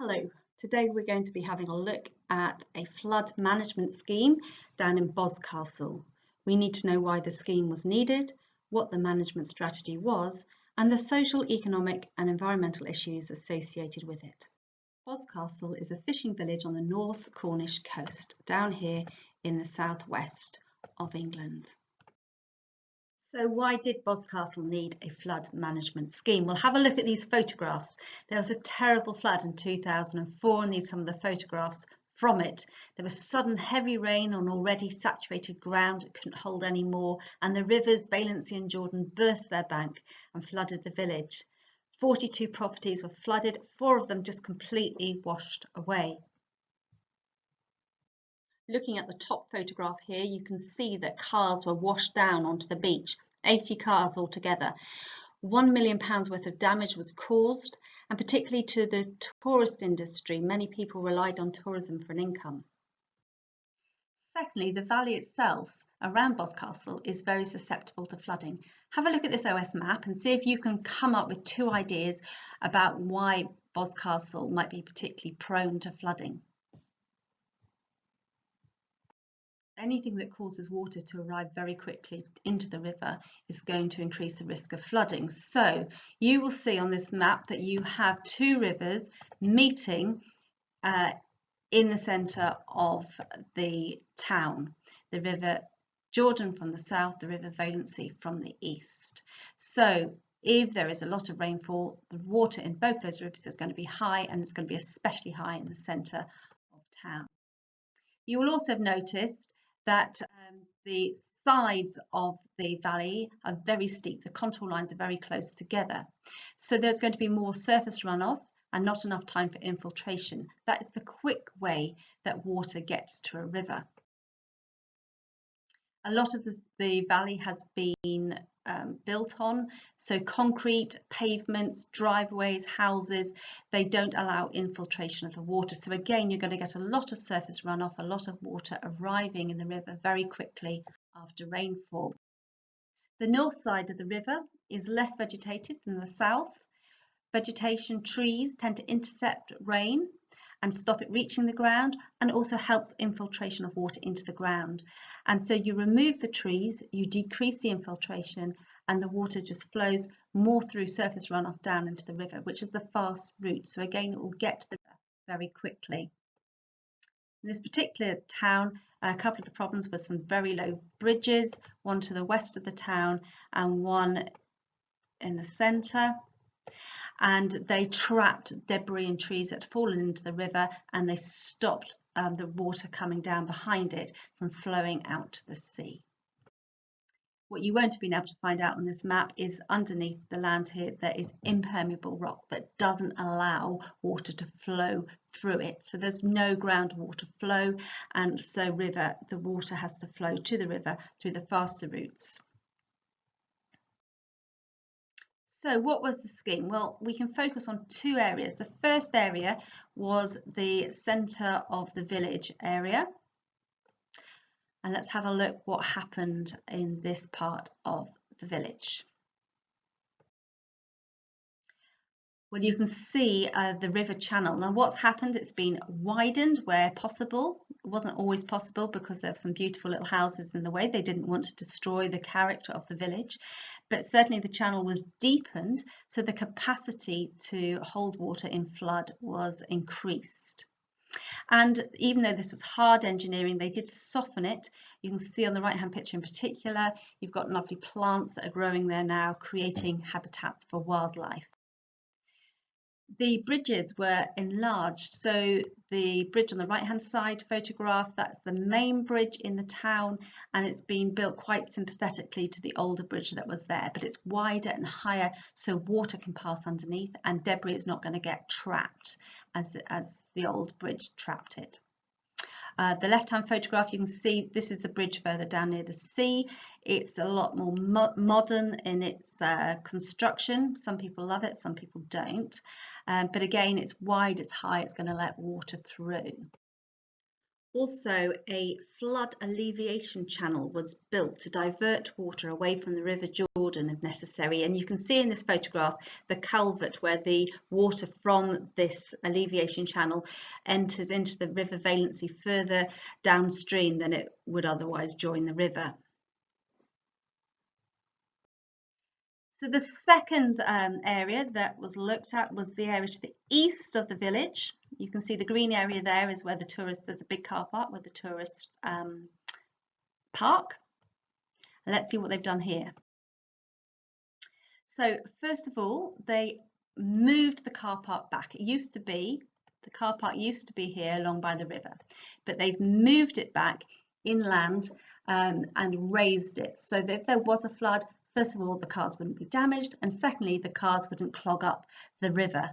Hello, today we're going to be having a look at a flood management scheme down in Boscastle. We need to know why the scheme was needed, what the management strategy was, and the social, economic and environmental issues associated with it. Boscastle is a fishing village on the North Cornish coast, down here in the southwest of England. So why did Boscastle need a flood management scheme? We'll have a look at these photographs. There was a terrible flood in 2004 and these are some of the photographs from it. There was sudden heavy rain on already saturated ground. It couldn't hold any more, and the rivers Valency and Jordan burst their bank and flooded the village. 42 properties were flooded, 4 of them just completely washed away. Looking at the top photograph here, you can see that cars were washed down onto the beach, 80 cars altogether. £1 million worth of damage was caused, and particularly to the tourist industry. Many people relied on tourism for an income. Secondly, the valley itself around Boscastle is very susceptible to flooding. Have a look at this OS map and see if you can come up with 2 ideas about why Boscastle might be particularly prone to flooding. Anything that causes water to arrive very quickly into the river is going to increase the risk of flooding. So you will see on this map that you have 2 rivers meeting in the centre of the town. The River Jordan from the south, the River Valency from the east. So if there is a lot of rainfall, the water in both those rivers is going to be high, and it's going to be especially high in the centre of town. You will also have noticed that the sides of the valley are very steep. The contour lines are very close together. So there's going to be more surface runoff and not enough time for infiltration. That is the quick way that water gets to a river. A lot of the valley has been built on, so concrete, pavements, driveways, houses, they don't allow infiltration of the water. So again, you're going to get a lot of surface runoff, a lot of water arriving in the river very quickly after rainfall. The north side of the river is less vegetated than the south. Vegetation, trees tend to intercept rain and stop it reaching the ground, and also helps infiltration of water into the ground. And so you remove the trees, you decrease the infiltration, and the water just flows more through surface runoff down into the river, which is the fast route. So again, it will get to the river very quickly. In this particular town, a couple of the problems were some very low bridges, one to the west of the town and one in the centre. And they trapped debris and trees that had fallen into the river, and they stopped the water coming down behind it from flowing out to the sea. What you won't have been able to find out on this map is underneath the land here there is impermeable rock that doesn't allow water to flow through it. So there's no groundwater flow, and so the water has to flow to the river through the faster routes. So what was the scheme? Well, we can focus on 2 areas. The first area was the centre of the village area. And let's have a look what happened in this part of the village. Well, you can see the river channel. Now what's happened, it's been widened where possible. It wasn't always possible because there are some beautiful little houses in the way. They didn't want to destroy the character of the village, but certainly the channel was deepened, so the capacity to hold water in flood was increased. And even though this was hard engineering, they did soften it. You can see on the right hand picture in particular, you've got lovely plants that are growing there now, creating habitats for wildlife. The bridges were enlarged, so the bridge on the right hand side photograph, that's the main bridge in the town, and it's been built quite sympathetically to the older bridge that was there, but it's wider and higher so water can pass underneath and debris is not going to get trapped as the old bridge trapped it. The left-hand photograph, you can see this is the bridge further down near the sea. It's a lot more modern in its construction. Some people love it, some people don't. But again, it's wide, it's high, it's going to let water through. Also, a flood alleviation channel was built to divert water away from the River Jordan if necessary. And you can see in this photograph the culvert where the water from this alleviation channel enters into the River Valency further downstream than it would otherwise join the river. So the second area that was looked at was the area to the east of the village. You can see the green area there is where the tourists, there's a big car park with the tourist park. And let's see what they've done here. So first of all, they moved the car park back. The car park used to be here along by the river, but they've moved it back inland and raised it so that if there was a flood, first of all, the cars wouldn't be damaged, and secondly, the cars wouldn't clog up the river.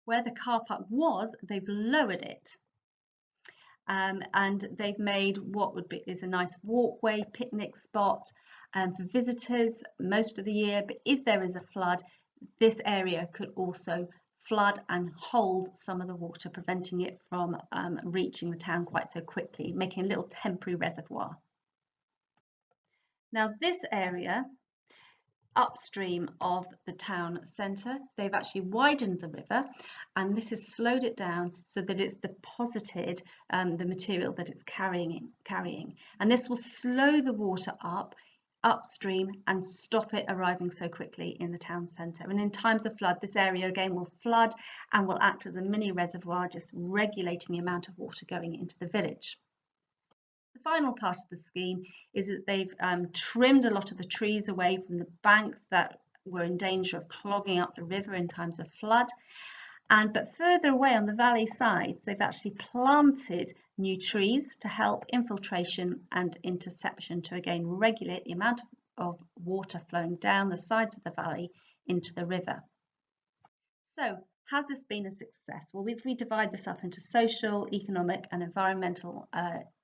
Where the car park was, they've lowered it, and they've made what is a nice walkway, picnic spot for visitors most of the year. But if there is a flood, this area could also flood and hold some of the water, preventing it from reaching the town quite so quickly, making a little temporary reservoir. Now this area, upstream of the town centre, they've actually widened the river, and this has slowed it down so that it's deposited the material that it's carrying. And this will slow the water up upstream and stop it arriving so quickly in the town centre. And in times of flood, this area again will flood and will act as a mini reservoir, just regulating the amount of water going into the village. The final part of the scheme is that they've trimmed a lot of the trees away from the bank that were in danger of clogging up the river in times of flood. But further away on the valley sides, they've actually planted new trees to help infiltration and interception to again regulate the amount of water flowing down the sides of the valley into the river. So, has this been a success? Well, if we divide this up into social, economic and environmental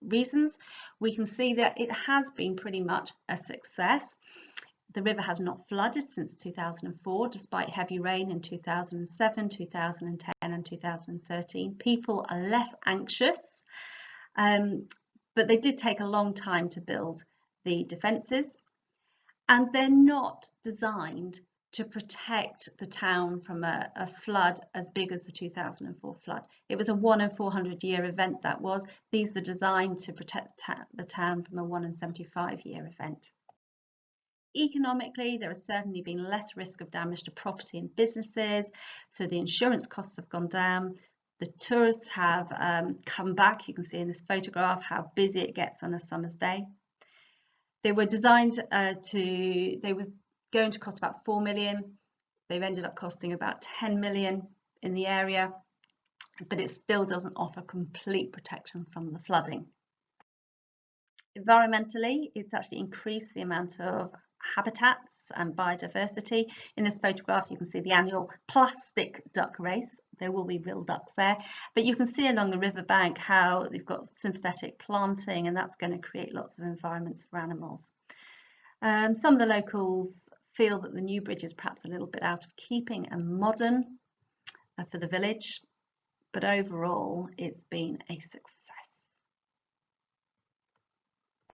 reasons, we can see that it has been pretty much a success. The river has not flooded since 2004, despite heavy rain in 2007, 2010 and 2013. People are less anxious, but they did take a long time to build the defences, and they're not designed to protect the town from a flood as big as the 2004 flood. It was a 1 in 400 year event that was. These are designed to protect the town from a 1 in 75 year event. Economically, there has certainly been less risk of damage to property and businesses, so the insurance costs have gone down. The tourists have come back. You can see in this photograph how busy it gets on a summer's day. They were designed they were going to cost about 4 million. They've ended up costing about 10 million in the area, but it still doesn't offer complete protection from the flooding. Environmentally, it's actually increased the amount of habitats and biodiversity. In this photograph, you can see the annual plastic duck race. There will be real ducks there, but you can see along the riverbank how they've got synthetic planting, and that's going to create lots of environments for animals. Some of the locals feel that the new bridge is perhaps a little bit out of keeping and modern for the village, but overall it's been a success.